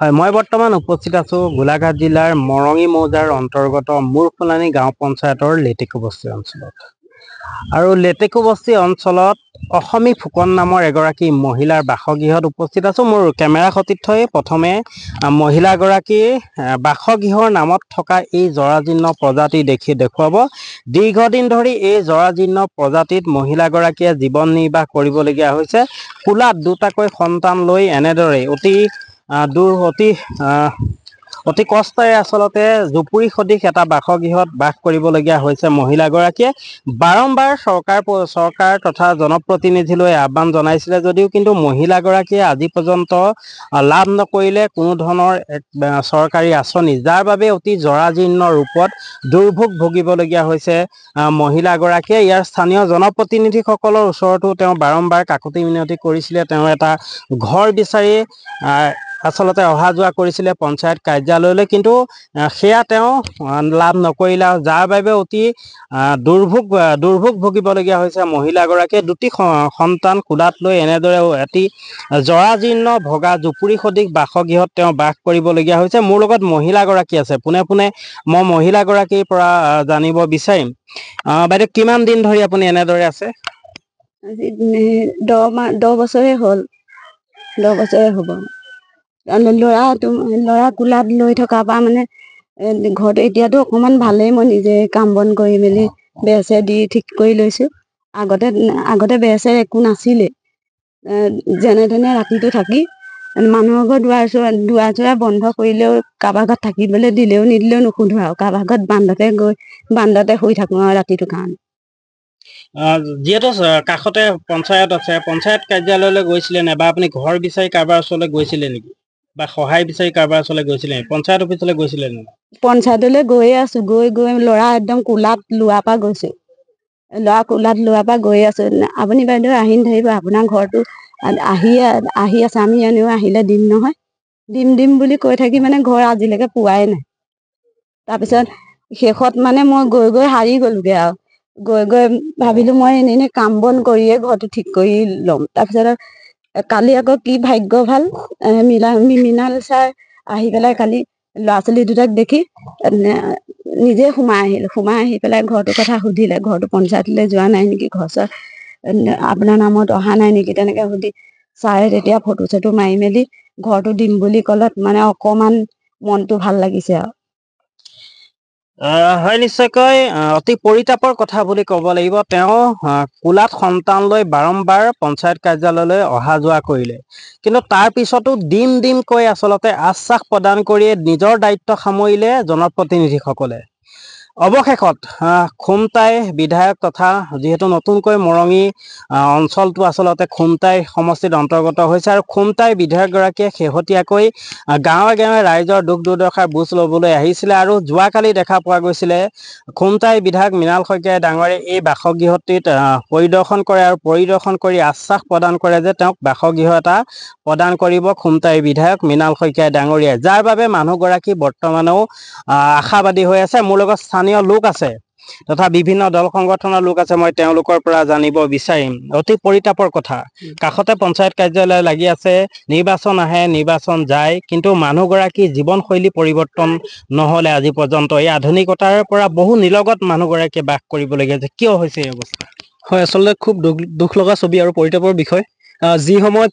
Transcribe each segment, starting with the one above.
হয়, মই বৰ্তমান উপস্থিত আছো গোলাঘাট জিলাৰ মৰঙী মৌজাৰ অন্তৰ্গত মূৰফুলানি গাঁও পঞ্চায়তৰ লেটেকুবস্তি অঞ্চলত। আৰু লেটেকুবস্তি অঞ্চলত অসমী ফুকন নামৰ এগৰাকী মহিলাৰ বাসগৃহত উপস্থিত আছো। মোৰ কেমেৰা সতীৰ্থই প্ৰথমে মহিলাগৰাকীৰ বাসগৃহৰ নামত থকা এই জৰাজীৰ্ণ প্ৰজাতি দেখুৱাব। দীৰ্ঘদিন ধৰি এই জৰাজীৰ্ণ প্ৰজাতিত মহিলাগৰাকীয়ে জীৱন নিৰ্বাহ কৰিবলগীয়া হৈছে। কোলাত দুটাকৈ সন্তান লৈ এনেদৰে অতি কষ্টেৰে আচলতে জুপুৰি সদৃশ এটা বাসগৃহত বাস কৰিবলগীয়া হৈছে মহিলাগৰাকীয়ে। বাৰম্বাৰ চৰকাৰ তথা জনপ্ৰতিনিধিলৈ আহ্বান জনাইছিলে যদিও কিন্তু মহিলাগৰাকীয়ে আজি পৰ্যন্ত লাভ নকৰিলে কোনো ধৰণৰ চৰকাৰী আঁচনি, যাৰ বাবে অতি জৰাজীৰ্ণ ৰূপত দুৰ্ভোগ ভুগিবলগীয়া হৈছে মহিলাগৰাকীয়ে। ইয়াৰ স্থানীয় জনপ্ৰতিনিধিসকলৰ ওচৰতো তেওঁ বাৰম্বাৰ কাকতি মিনতি কৰিছিলে। তেওঁ এটা ঘৰ বিচাৰি আচলতে অহা যোৱা কৰিছিলে পঞ্চায়ত কাৰ্যালয়লৈ, কিন্তু সেয়া তেওঁ লাভ নকৰিলে, যাৰ বাবে অতি দুৰ্ভোগ ভুগিবলগীয়া হৈছে মহিলাগৰাকীয়ে। দুটি সন্তান কোলাত লৈ এনেদৰে এটি জৰাজীৰ্ণ ভগা জুপুৰি সদৃশ বাসগৃহত তেওঁ বাস কৰিবলগীয়া হৈছে। মোৰ লগত মহিলাগৰাকী আছে, পোনে পোনে মই মহিলাগৰাকীৰ পৰা জানিব বিচাৰিম। বাইদেউ, কিমান দিন ধৰি আপুনি এনেদৰে আছে? আজি 10 বছৰে হ'ল, 10 বছৰে হ'ব। ল'ৰা কোলাত লৈ থকাৰ পৰা মানে ঘৰটো এতিয়াতো অকণমান ভালেই, মই নিজে কাম বন কৰি মেলি বেৰ চেৰ দি ঠিক কৰি লৈছোঁ। আগতে বেৰ চেৰ একো নাছিলে, যেনে তেনে ৰাতিটো থাকি মানুহৰ ঘৰত দুৱাৰ চোৱাৰ বন্ধ কৰিলেও, কাৰোবাৰ ঘৰত থাকিবলৈ দিলেও নিদিলেও নুসুধো আৰু কাৰোবাৰ ঘৰত বান্দতে শুই থাকোঁ আৰু ৰাতিটো কাৰণে। যিহেতু কাষতে পঞ্চায়ত আছে, পঞ্চায়ত কাৰ্যালয়লৈ গৈছিলে নে, বা আপুনি ঘৰ বিচাৰি কাৰোবাৰ ওচৰলৈ গৈছিলে নেকি, বা সহায় বিচাৰি কাৰোবাৰ ওচৰলৈ গৈছিলে নেকি, পঞ্চায়ত অফিচলৈ গৈছিলে নে? পঞ্চায়তলৈ গৈয়ে আছো, গৈ ল'ৰা একদম কোলাত লোৱাৰ পৰা গৈছে, গৈ আছো। আপুনি বাইদেউ আহি ধৰিব, আপোনাৰ ঘৰটো আহি আছে, আমি এনেও আহিলে দিম নহয়, দিম বুলি কৈ থাকি মানে ঘৰ আজিলৈকে পোৱাই নাই। তাৰপিছত শেষত মানে মই গৈ হাৰি গ'লোগে আৰু গৈ ভাবিলো মই এনেই কাম বন কৰিয়ে ঘৰটো ঠিক কৰি ল'ম। তাৰপিছত কালি আকৌ কি ভাগ্য ভাল, মৃণাল ছাৰ আহি পেলাই কালি ল'ৰা ছোৱালী দুটাক দেখি নিজে সোমাই আহি পেলাই ঘৰটোৰ কথা সুধিলে, ঘৰটো পঞ্চায়তলৈ যোৱা নাই নেকি, ঘৰ চৰ আপোনাৰ নামত অহা নাই নেকি, তেনেকে সুধি ছাৰে তেতিয়া ফটো চটো মাৰি মেলি ঘৰটো দিম বুলি ক'লত মানে অকমান মনটো ভাল লাগিছে আৰু। হয়, নিশ্চয়কৈ অতি পৰিতাপৰ কথা বুলি ক'ব লাগিব। তেওঁ কোলাত সন্তান লৈ বাৰম্বাৰ পঞ্চায়ত কাৰ্যালয়লৈ অহা যোৱা কৰিলে, কিন্তু তাৰ পিছতো দিম কৈ আচলতে আশ্বাস প্ৰদান কৰিয়ে নিজৰ দায়িত্ব সামৰিলে জনপ্ৰতিনিধিসকলে। অৱশেষত খুমটাই বিধায়ক তথা যিহেতু নতুনকৈ মৰঙী অঞ্চলটো আচলতে খুমটাই সমষ্টিত অন্তৰ্গত হৈছে, আৰু খুমটাই বিধায়কগৰাকীয়ে শেহতীয়াকৈ গাঁৱে গাঁৱে ৰাইজৰ দুখ দুৰ্দশাৰ বুজ ল'বলৈ আহিছিলে। আৰু যোৱাকালি দেখা পোৱা গৈছিলে খুমটাই বিধায়ক মৃণাল শইকীয়া ডাঙৰে এই বাসগৃহটিত পৰিদৰ্শন কৰে, আৰু পৰিদৰ্শন কৰি আশ্বাস প্ৰদান কৰে যে তেওঁক বাসগৃহ এটা প্ৰদান কৰিব খুমটাই বিধায়ক মৃণাল শইকীয়া ডাঙৰীয়াই, যাৰ বাবে মানুহগৰাকী বৰ্তমানেও আশাবাদী হৈ আছে। মোৰ লগত স্থানীয় লোক আছে তথা বিভিন্ন দল সংগঠনৰ লোক আছে, মই তেওঁলোকৰ পৰা জানিব বিচাৰিম। অতি পৰিতাপৰ কথা, কাষতে পঞ্চায়ত কাৰ্যালয় লাগি আছে, নিৰ্বাচন আহে নিৰ্বাচন যায়, কিন্তু মানুহগৰাকী জীৱনশৈলী পৰিৱৰ্তন নহ'লে আজি পৰ্যন্ত। এই আধুনিকতাৰ পৰা বহু নিলগত মানুহগৰাকীয়ে বাস কৰিবলগীয়া হৈছে, কিয় হৈছে এই অৱস্থা? হয়, আচলতে খুব দুখ লগা ছবি আৰু পৰিতাপৰ বিষয়। যি সময়ত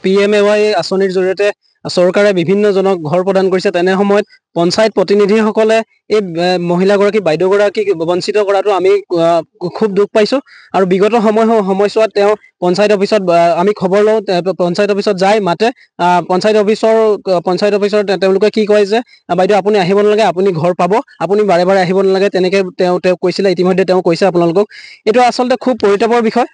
PMAY আঁচনিৰ জৰিয়তে চৰকাৰে বিভিন্নজনক ঘৰ প্ৰদান কৰিছে, তেনে সময়ত পঞ্চায়ত প্ৰতিনিধিসকলে এই মহিলাগৰাকী বাইদেউগৰাকীক বঞ্চিত কৰাটো আমি খুব দুখ পাইছোঁ। আৰু বিগত সময়ছোৱাত তেওঁ পঞ্চায়ত অফিচত আমি খবৰ লওঁ, পঞ্চায়ত অফিচত যায় মাতে, পঞ্চায়ত অফিচৰ তেওঁলোকে কি কয় যে বাইদেউ আপুনি আহিব নালাগে, আপুনি ঘৰ পাব, আপুনি বাৰে বাৰে আহিব নালাগে, তেনেকে তেওঁ কৈছিলে। ইতিমধ্যে তেওঁ কৈছে আপোনালোকক। এইটো আচলতে খুব পৰিতাপৰ বিষয়।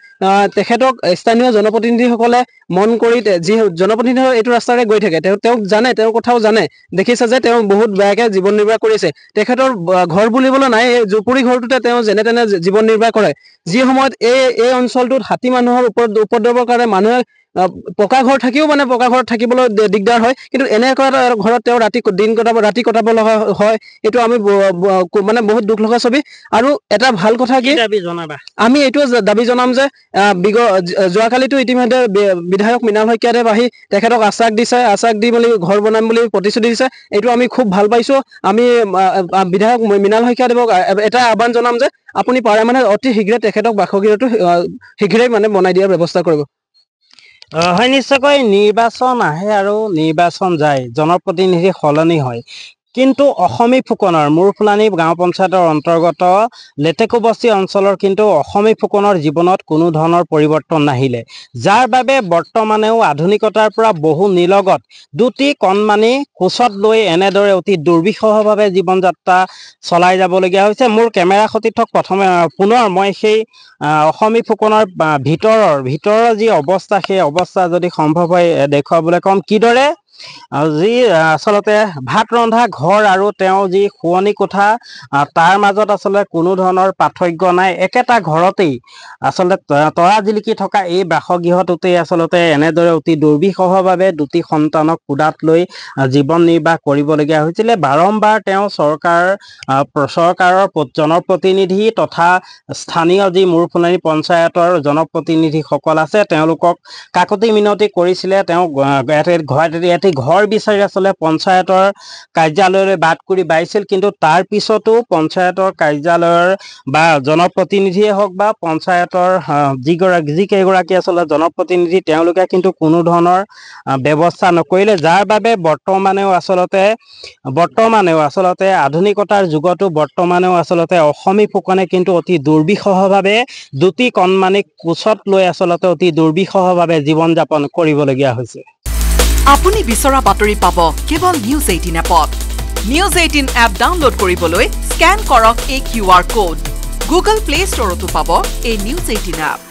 তেখেতক স্থানীয় জনপ্ৰতিনিধিসকলে মন কৰি, যি জনপ্ৰতিনিধি এইটো ৰাস্তাৰে গৈ থাকে, তেওঁক জানে, তেওঁৰ কথাও জানে, দেখিছে যে তেওঁ বহুত বেয়াকে জীৱন নিৰ্বাহ কৰিছে। তেখেতৰ ঘৰ বুলিবলৈ নাই, এই জুপুৰি ঘৰটোতে তেওঁ যেনে তেনে জীৱন নিৰ্বাহ কৰে। যি সময়ত এই অঞ্চলটোত হাতী মানুহৰ উপদ্ৰৱৰ কাৰণে মানুহে পকা ঘৰ থাকিও মানে পকা ঘৰত থাকিবলৈ দিগদাৰ হয় কিন্তু এনেকুৱা এটা ঘৰত তেওঁ ৰাতি কটাব লগা হয় এইটো আমি মানে বহুত দুখ লগা ছবি আৰু এটা ভাল কথা কি আমি এইটো দাবী জনাম যে যোৱাকালিতো ইতিমধ্যে বিধায়ক মৃণাল শইকীয়াদেৱ আহি তেখেতক আশ্বাস দি মেলি ঘৰ বনাম বুলি প্ৰতিশ্ৰুতি দিছে এইটো আমি খুব ভাল পাইছো আমি বিধায়ক মৃণাল শইকীয়াদেৱক এটা আহ্বান জনাম যে আপুনি পাৰে মানে অতি শীঘ্ৰে তেখেতক বাসগৃহটো শীঘ্ৰেই মানে বনাই দিয়াৰ ব্যৱস্থা কৰিব হয় নিশ্চয়কৈ নিৰ্বাচন আহে আৰু নিৰ্বাচন যায় জনপ্ৰতিনিধি সলনি হয় কিন্তু অসমী ফুকনৰ মূৰফুলানি গাঁও পঞ্চায়তৰ অন্তৰ্গত লেটেকুবস্তি অঞ্চলৰ কিন্তু অসমী ফুকনৰ জীৱনত কোনো ধৰণৰ পৰিৱৰ্তন নাহিলে যাৰ বাবে বৰ্তমানেও আধুনিকতাৰ পৰা বহু নিলগত দুটি কণমানি কোচত লৈ এনেদৰে অতি দুৰ্বিষহভাৱে জীৱন যাত্ৰা চলাই যাবলগীয়া হৈছে মোৰ কেমেৰা সতীৰ্থক পুনৰ মই সেই অসমী ফুকনৰ ভিতৰৰ যি অৱস্থা সেই অৱস্থা যদি সম্ভৱ হয় দেখুৱাবলৈ কম কিদৰে যি আচলতে ভাত ৰন্ধা ঘৰ আৰু তেওঁ যি শুৱনি কোঠা তাৰ মাজত আচলতে কোনো ধৰণৰ পাৰ্থক্য নাই একেটা ঘৰতেই আচলতে তৰা জিলিকি থকা এই বাসগৃহটোতেই আচলতে এনেদৰে অতি দুৰ্বিষহভাৱে দুটি সন্তানক কোদাত লৈ জীৱন নিৰ্বাহ কৰিবলগীয়া হৈছিলে বাৰম্বাৰ তেওঁ চৰকাৰৰ জনপ্ৰতিনিধি তথা স্থানীয় যি মূৰফুলানি পঞ্চায়তৰ জনপ্ৰতিনিধিসকল আছে তেওঁলোকক কাকতি মিনতি কৰিছিলে তেওঁ এটি ঘৰ বিচাৰি আচলতে পঞ্চায়তৰ কাৰ্যালয়লৈ বাট কৰি বাইছিল কিন্তু তাৰ পিছতো পঞ্চায়তৰ কাৰ্যালয়ৰ বা জনপ্ৰতিনিধিয়ে হওক বা পঞ্চায়তৰ যিকেইগৰাকী আচলতে জনপ্ৰতিনিধি তেওঁলোকে কিন্তু কোনো ধৰণৰ ব্যৱস্থা নকৰিলে যাৰ বাবে বৰ্তমানেও আচলতে আধুনিকতাৰ যুগতো বৰ্তমানেও আচলতে অসমী ফুকনে কিন্তু অতি দুৰ্বিষহভাৱে দুটি কণমানিক কোচত লৈ আচলতে অতি দুৰ্বিষহভাৱে জীৱন যাপন কৰিবলগীয়া হৈছে আপুনি বিচৰা বাতৰি পাব কেৱল নিউজ 18 এপত নিউজ 18 এপ ডাউনলোড কৰিবলৈ স্ক্যান কৰক এই QR কোড গুগল প্লে ষ্টৰতো পাব এই নিউজ 18 এপ